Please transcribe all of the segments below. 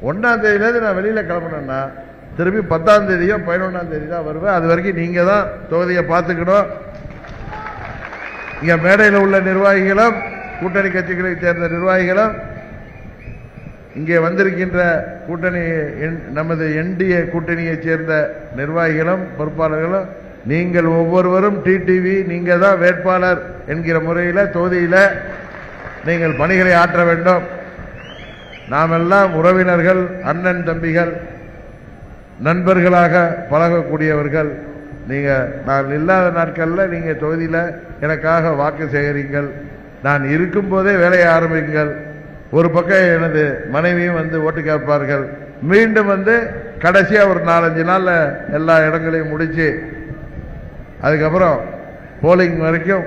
1ஆம் தேதியிலேருந்து நான் வெளியில் கிளம்பணுன்னா திரும்பி 10ஆம் தேதியோ 11ஆம் தேதி தான் வருவேன். அது வரைக்கும் நீங்கள் தான் தொகுதியை பார்த்துக்கணும். இங்கே மேடையில் உள்ள நிர்வாகிகளும் கூட்டணி கட்சிகளை சேர்ந்த நிர்வாகிகளும் இங்கே வந்திருக்கின்ற கூட்டணி நமது என்டிஏ கூட்டணியை சேர்ந்த நிர்வாகிகளும் பொறுப்பாளர்களும் நீங்கள் ஒவ்வொருவரும் டிடிவி நீங்கள் தான் வேட்பாளர் என்கிற முறையில் தொகுதியில் நீங்கள் பணிகளை ஆற்ற வேண்டும். நாம் எல்லாம் உறவினர்கள், அண்ணன் தம்பிகள், நண்பர்களாக பழகக்கூடியவர்கள். நான் இல்லாத நாட்களில் நீங்கள் தொகுதியில் எனக்காக வாக்கு சேகரிங்கள். நான் இருக்கும்போதே வேலையை ஆரம்பிங்கள். ஒரு பக்கம் எனது மனைவியும் வந்து ஓட்டு கேட்பார்கள். மீண்டும் வந்து கடைசியாக ஒரு 4-5 நாளில் எல்லா இடங்களையும் முடித்து அதுக்கப்புறம் போலிங் வரைக்கும்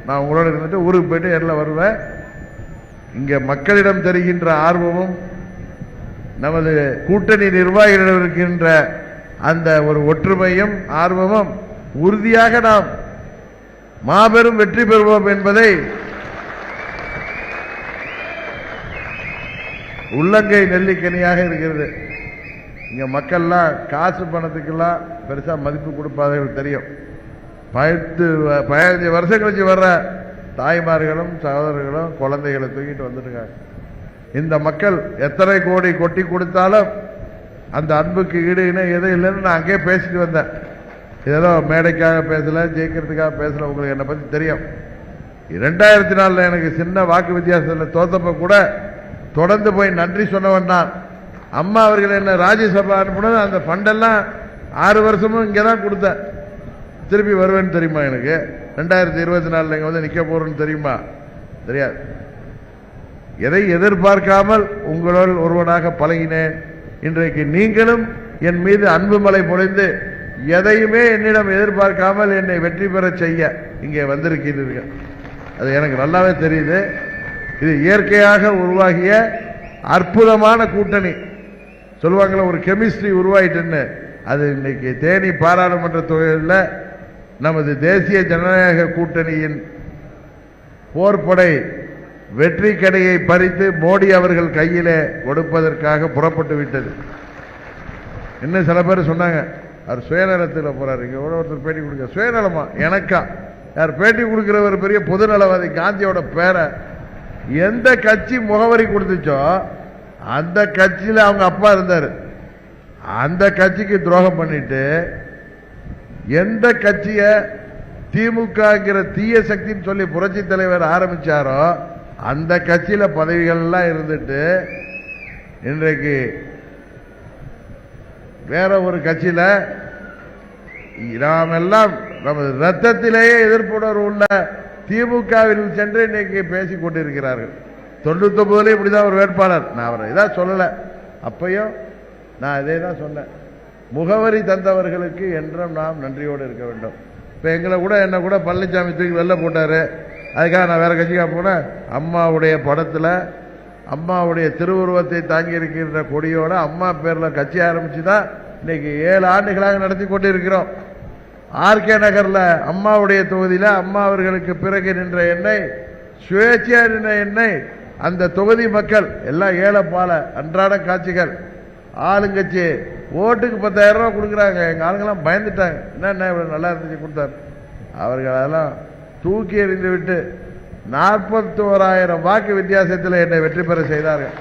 நான் உங்களோட இருந்துட்டு ஊருக்கு போயிட்டு எல்லாம் வருவேன். இங்கே மக்களிடம் தெரிகின்ற ஆர்வமும் நமது கூட்டணி நிர்வாகிகளிடம் இருக்கின்ற அந்த ஒரு ஒற்றுமையும் ஆர்வமும் உறுதியாக நாம் மாபெரும் வெற்றி பெறுவோம் என்பதை உள்ளங்கை நெல்லிக்கனியாக இருக்கிறது. இங்க மக்கள்லாம் காசு பணத்துக்கெல்லாம் பெருசா மதிப்பு கொடுப்பாதவர்கள் தெரியும். 15 வருஷம் கழிச்சு வர்ற தாய்மார்களும் சகோதரர்களும் குழந்தைகளை தூக்கிட்டு வந்துருக்காங்க. இந்த மக்கள் எத்தனை கோடி கொட்டி கொடுத்தாலும் அந்த அன்புக்கு ஈடு இணை எதுவும் இல்லைன்னு நான் அங்கேயே பேசிட்டு வந்தேன். ஏதோ மேடைக்காக பேசல, ஜெயிக்கிறதுக்காக பேசல. உங்களுக்கு என்னை பற்றி தெரியும். 2004 எனக்கு சின்ன வாக்கு வித்தியாசத்தில் தோத்தப்ப கூட தொடர்ந்து போய் நன்றி சொன்னவன் நான். அம்மா அவர்கள் என்ன ராஜ்யசபா அனுப்பினது அந்த ஃபண்டெல்லாம் 6 வருஷமும் இங்கே தான் கொடுத்தேன். திருப்பி வருவேன்னு தெரியுமா எனக்கு? 2024 இங்கே வந்து நிற்க போறேன்னு தெரியுமா? தெரியாது. எதை எதிர்பார்க்காமல் உங்களோடு ஒருவனாக பழகினேன். இன்றைக்கு நீங்களும் என் மீது அன்பு மலை பொழிந்து எதையுமே என்னிடம் எதிர்பார்க்காமல் என்னை வெற்றி பெற செய்ய இங்கே வந்திருக்கிறீர்கள். அது எனக்கு நல்லாவே தெரியுது. இது இயற்கையாக உருவாகிய அற்புதமான கூட்டணி. சொல்லுவாங்களே ஒரு கெமிஸ்ட்ரி உருவாயிட்டுன்னு. அது இன்னைக்கு தேனி பாராளுமன்ற தொகுதியில் நமது தேசிய ஜனநாயக கூட்டணியின் போர்ப்படை வெற்றி கடையை பறித்து மோடி அவர்கள் கையிலே கொடுப்பதற்காக புறப்பட்டு விட்டது. இன்னும் சில பேர் சொன்னாங்க அவர் சுயநலத்தில் போறாரு. இங்க ஒருத்தர் பேட்டி கொடுக்க சுயநலமா? எனக்கா? யார் பேட்டி கொடுக்கிறவர் பெரிய பொதுநலவாதி காந்தியோட பேரை எந்த கட்சி முகவரி கொடுத்துச்சோ அந்த கட்சியில் அவங்க அப்பா இருந்தார். அந்த கட்சிக்கு துரோகம் பண்ணிட்டு எந்த கட்சிய திமுகங்கிற தீய சக்தின்னு சொல்லி புரட்சி தலைவர் ஆரம்பிச்சாரோ அந்த கட்சியில பதவிகள் எல்லாம் இருந்துட்டு இன்றைக்கு வேற ஒரு கட்சியில நாம் எல்லாம் நமது ரத்தத்திலேயே எதிர்ப்புணர்வு உள்ள திமுகவில் சென்று இன்னைக்கு பேசிக் கொண்டிருக்கிறார்கள். 99 இப்படிதான் ஒரு வேட்பாளர். நான் அவரை இதான் சொல்லல. அப்பையும் நான் இதே தான் சொன்னேன். முகவரி தந்தவர்களுக்கு என்றும் நாம் நன்றியோடு இருக்க வேண்டும். இப்ப எங்களை கூட என்ன கூட பழனிசாமி தூக்கி வெளில போட்டாரு. அதுக்காக நான் வேற கட்சிக்காக போனேன். அம்மாவுடைய படத்துல அம்மாவுடைய திருவுருவத்தை தாங்கி இருக்கின்ற கொடியோட அம்மா பேர்ல கட்சி ஆரம்பிச்சுதான் இன்னைக்கு 7 ஆண்டுகளாக நடத்தி கொண்டிருக்கிறோம். ஆர்கே நகர்ல அம்மாவுடைய தொகுதியில அம்மா அவர்களுக்கு பிறகு நின்ற எண்ணெய் சுயேட்சையா நின்ற எண்ணெய் அந்த தொகுதி மக்கள் எல்லாம் ஏழப்பால அன்றாட காட்சிகள். ஆளுங்கட்சி ஓட்டுக்கு 10,000 ரூபாய் கொடுக்குறாங்க. எங்க ஆளுங்கெல்லாம் பயந்துட்டாங்க. என்ன இவ்வளவு நல்லா இருந்துச்சு கொடுத்தாரு. அவர்கள் அதெல்லாம் தூக்கி எறிந்து விட்டு 41,000 வாக்கு வித்தியாசத்தில் என்னை வெற்றி பெற செய்தார்கள்.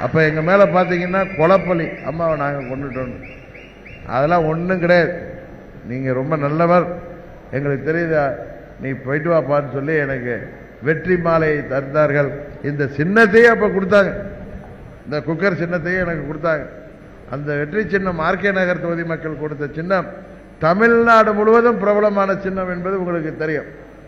அப்ப எங்க மேல பாத்தீங்கன்னா கொலப்பலி அம்மாவை நாங்க கொண்டுட்டோம். அதெல்லாம் ஒன்றும் கிடையாது. நீங்க ரொம்ப நல்லவர், எங்களுக்கு தெரியுதா, நீ போயிட்டு வாப்பான்னு சொல்லி எனக்கு வெற்றி மாலையை தந்தார்கள். இந்த சின்னத்தையே அப்ப கொடுத்தாங்க. இந்த குக்கர் சின்னத்தையே எனக்கு கொடுத்தாங்க. அந்த வெற்றி சின்னம் ஆர்கே நகர் தொகுதி மக்கள் கொடுத்த சின்னம் தமிழ்நாடு முழுவதும் பிரபலமான சின்னம் என்பது உங்களுக்கு தெரியும்.